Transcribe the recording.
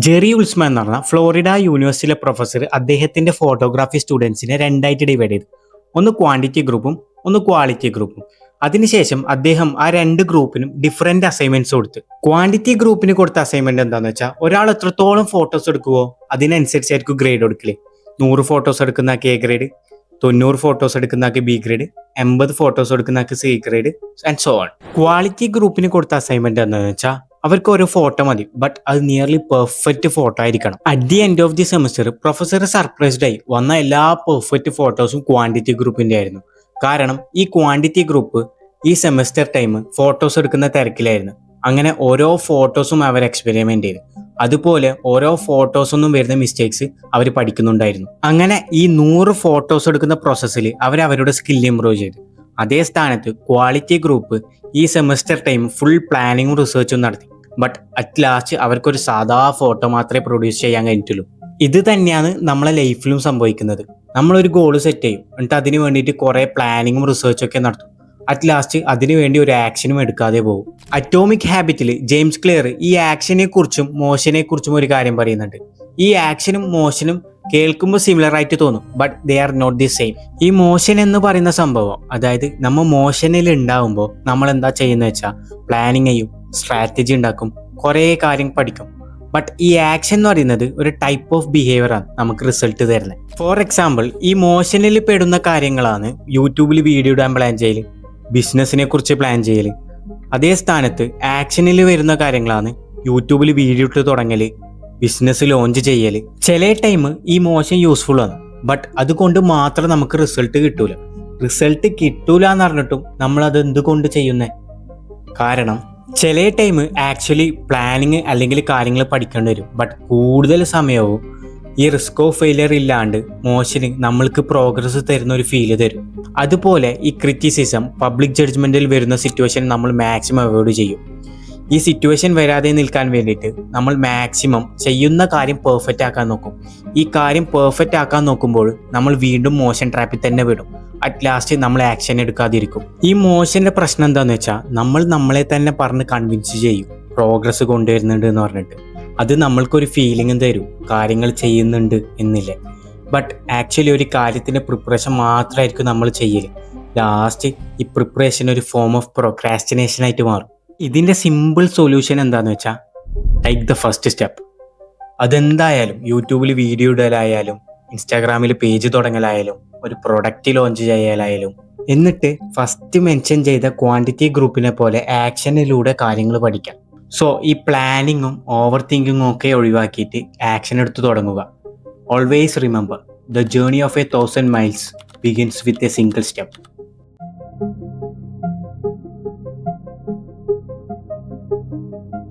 Jerry ഉൾസ്മാൻ എന്ന് പറഞ്ഞ Florida യൂണിവേഴ്സിറ്റിയിലെ പ്രൊഫസർ അദ്ദേഹത്തിന്റെ ഫോട്ടോഗ്രാഫി സ്റ്റുഡൻസിനെ രണ്ടായിട്ട് ഡിവൈഡ് ചെയ്തു. ഒന്ന് ക്വാണ്ടിറ്റി ഗ്രൂപ്പും ഒന്ന് ക്വാളിറ്റി ഗ്രൂപ്പും. അതിനുശേഷം അദ്ദേഹം ആ രണ്ട് ഗ്രൂപ്പിനും ഡിഫറെന്റ് അസൈൻമെന്റ്സ് കൊടുത്തു. ക്വാണ്ടിറ്റി ഗ്രൂപ്പിന് കൊടുത്ത അസൈൻമെന്റ് എന്താണെന്ന് വെച്ചാൽ, ഒരാൾ എത്രത്തോളം ഫോട്ടോസ് എടുക്കുവോ അതിനനുസരിച്ചായിരിക്കും ഗ്രേഡ് കൊടുക്കല്. 100 ഫോട്ടോസ് എടുക്കുന്നതാക്കി എ ഗ്രേഡ്, 90 ഫോട്ടോസ് എടുക്കുന്നതാക്കി ബി ഗ്രേഡ്, 80 ഫോട്ടോസ് എടുക്കുന്നതാക്കി C grade and so on. Quality ഗ്രൂപ്പിന് കൊടുത്ത അസൈൻമെന്റ് എന്താണെന്ന് വെച്ചാൽ, അവർക്ക് ഒരു ഫോട്ടോ മതി, ബട്ട് അത് നിയർലി പെർഫെക്റ്റ് ഫോട്ടോ ആയിരിക്കണം. At the end of the semester professor surprised ആയി. വന്ന എല്ലാ പെർഫെക്റ്റ് ഫോട്ടോസും ക്വാണ്ടിറ്റി ഗ്രൂപ്പിന്റെ ആയിരുന്നു. കാരണം ഈ ക്വാണ്ടിറ്റി ഗ്രൂപ്പ് ഈ സെമിസ്റ്റർ ടൈം ഫോട്ടോസ് എടുക്കുന്ന തിരക്കിലായിരുന്നു. അങ്ങനെ ഓരോ ഫോട്ടോസും അവർ എക്സ്പെരിമെന്റ് ചെയ്തു. അതുപോലെ ഓരോ ഫോട്ടോസൊന്നും വരുന്ന മിസ്റ്റേക്സ് അവർ പഠിക്കുന്നുണ്ടായിരുന്നു. അങ്ങനെ ഈ 100 ഫോട്ടോസ് എടുക്കുന്ന പ്രോസസ്സിൽ അവർ അവരുടെ സ്കിൽ ഇംപ്രൂവ് ചെയ്തു. അതേ സ്ഥാനത്ത് ക്വാളിറ്റി ഗ്രൂപ്പ് ഈ സെമിസ്റ്റർ ടൈം ഫുൾ പ്ലാനിങ്ങും റിസർച്ചും നടത്തി. ബട്ട് അറ്റ് ലാസ്റ്റ് അവർക്കൊരു സാധാ ഫോട്ടോ മാത്രമേ പ്രൊഡ്യൂസ് ചെയ്യാൻ കഴിഞ്ഞിട്ടുള്ളൂ. ഇത് തന്നെയാണ് നമ്മളെ ലൈഫിലും സംഭവിക്കുന്നത്. നമ്മളൊരു ഗോൾ സെറ്റ് ചെയ്യും, എന്നിട്ട് അതിന് വേണ്ടിയിട്ട് കുറേ പ്ലാനിങ്ങും റിസർച്ചും ഒക്കെ നടത്തും. അറ്റ് ലാസ്റ്റ് അതിനു വേണ്ടി ഒരു ആക്ഷനും എടുക്കാതെ പോകും. അറ്റോമിക് ഹാബിറ്റിൽ ജെയിംസ് ക്ലിയർ ഈ ആക്ഷനെ കുറിച്ചും മോഷനെ കുറിച്ചും ഒരു കാര്യം പറയുന്നുണ്ട്. ഈ ആക്ഷനും മോഷനും കേൾക്കുമ്പോൾ സിമിലർ ആയിട്ട് തോന്നും, but they are not the same. ഈ മോഷൻ എന്ന് പറയുന്ന സംഭവം, അതായത് നമ്മൾ മോഷനിൽ ഉണ്ടാവുമ്പോൾ നമ്മൾ എന്താ ചെയ്യുന്നത് വെച്ചാൽ പ്ലാനിങ് ചെയ്യും, സ്ട്രാറ്റജി ഉണ്ടാക്കും, കുറേ കാര്യം പഠിക്കും. ബട്ട് ഈ ആക്ഷൻ എന്ന് പറയുന്നത് ഒരു ടൈപ്പ് ഓഫ് ബിഹേവിയർ ആണ് നമുക്ക് റിസൾട്ട് തരുന്നത്. ഫോർ എക്സാമ്പിൾ, ഈ മോഷനിൽ പെടുന്ന കാര്യങ്ങളാണ് യൂട്യൂബിൽ വീഡിയോ ഇടാൻ പ്ലാൻ ചെയ്യൽ, ബിസിനസ്സിനെ കുറിച്ച് പ്ലാൻ ചെയ്യൽ. അതേ സ്ഥാനത്ത് ആക്ഷനിൽ വരുന്ന കാര്യങ്ങളാണ് യൂട്യൂബിൽ വീഡിയോ ഇട്ട് തുടങ്ങല്, ബിസിനസ് ലോഞ്ച് ചെയ്യൽ. ചില ടൈം ഈ മോഷൻ യൂസ്ഫുൾ ആണ്, ബട്ട് അതുകൊണ്ട് മാത്രം നമുക്ക് റിസൾട്ട് കിട്ടൂല. റിസൾട്ട് കിട്ടൂല എന്ന് പറഞ്ഞിട്ടും നമ്മൾ അത് എന്തുകൊണ്ട് ചെയ്യുന്നേ? കാരണം ചില ടൈം ആക്ച്വലി പ്ലാനിങ് അല്ലെങ്കിൽ കാര്യങ്ങൾ പഠിക്കേണ്ടി വരും, ബട്ട് കൂടുതൽ സമയവും ഈ റിസ്ക് ഓഫ് ഫെയിലിയർ ഇല്ലാണ്ട് മോഷന് നമ്മൾക്ക് പ്രോഗ്രസ് തരുന്ന ഒരു ഫീല് തരും. അതുപോലെ ഈ ക്രിറ്റിസിസം, പബ്ലിക് ജഡ്ജ്മെന്റിൽ വരുന്ന സിറ്റുവേഷൻ നമ്മൾ മാക്സിമം അവോയ്ഡ് ചെയ്യും. ഈ സിറ്റുവേഷൻ വരാതെ നിൽക്കാൻ വേണ്ടിയിട്ട് നമ്മൾ മാക്സിമം ചെയ്യുന്ന കാര്യം പെർഫെക്റ്റ് ആക്കാൻ നോക്കും. ഈ കാര്യം പെർഫെക്റ്റ് ആക്കാൻ നോക്കുമ്പോൾ നമ്മൾ വീണ്ടും മോഷൻ ട്രാപ്പിൽ തന്നെ വിടും. അറ്റ് ലാസ്റ്റ് നമ്മൾ ആക്ഷൻ എടുക്കാതിരിക്കും. ഈ മോഷന്റെ പ്രശ്നം എന്താണെന്ന് വെച്ചാൽ, നമ്മൾ നമ്മളെ തന്നെ പറഞ്ഞ് കൺവിൻസ് ചെയ്യും പ്രോഗ്രസ് കൊണ്ടുവരുന്നുണ്ട് എന്ന് പറഞ്ഞിട്ട്. അത് നമ്മൾക്കൊരു ഫീലിംഗും തരും, കാര്യങ്ങൾ ചെയ്യുന്നുണ്ട് എന്നില്ലേ. ബട്ട് ആക്ച്വലി ഒരു കാര്യത്തിൻ്റെ പ്രിപ്പറേഷൻ മാത്രമായിരിക്കും നമ്മൾ ചെയ്യല്. ലാസ്റ്റ് ഈ പ്രിപ്പറേഷൻ ഒരു ഫോം ഓഫ് പ്രൊക്രാസ്റ്റിനേഷൻ ആയിട്ട് മാറും. ഇതിൻ്റെ സിമ്പിൾ സൊല്യൂഷൻ എന്താണെന്ന് വെച്ചാൽ, ടേക്ക് ദ ഫസ്റ്റ് സ്റ്റെപ്പ്. അതെന്തായാലും യൂട്യൂബിൽ വീഡിയോ ഇടലായാലും, ഇൻസ്റ്റാഗ്രാമിൽ പേജ് തുടങ്ങലായാലും, ഒരു പ്രൊഡക്റ്റ് ലോഞ്ച് ചെയ്യലായാലും, എന്നിട്ട് ഫസ്റ്റ് മെൻഷൻ ചെയ്ത ക്വാണ്ടിറ്റി ഗ്രൂപ്പിനെ പോലെ ആക്ഷനിലൂടെ കാര്യങ്ങൾ പഠിക്കാം. സോ ഈ പ്ലാനിങ്ങും ഓവർ തിങ്കിങ്ങും ഒക്കെ ഒഴിവാക്കിയിട്ട് ആക്ഷൻ എടുത്ത് തുടങ്ങുക. Always remember, the journey of 1000 miles begins with a single step.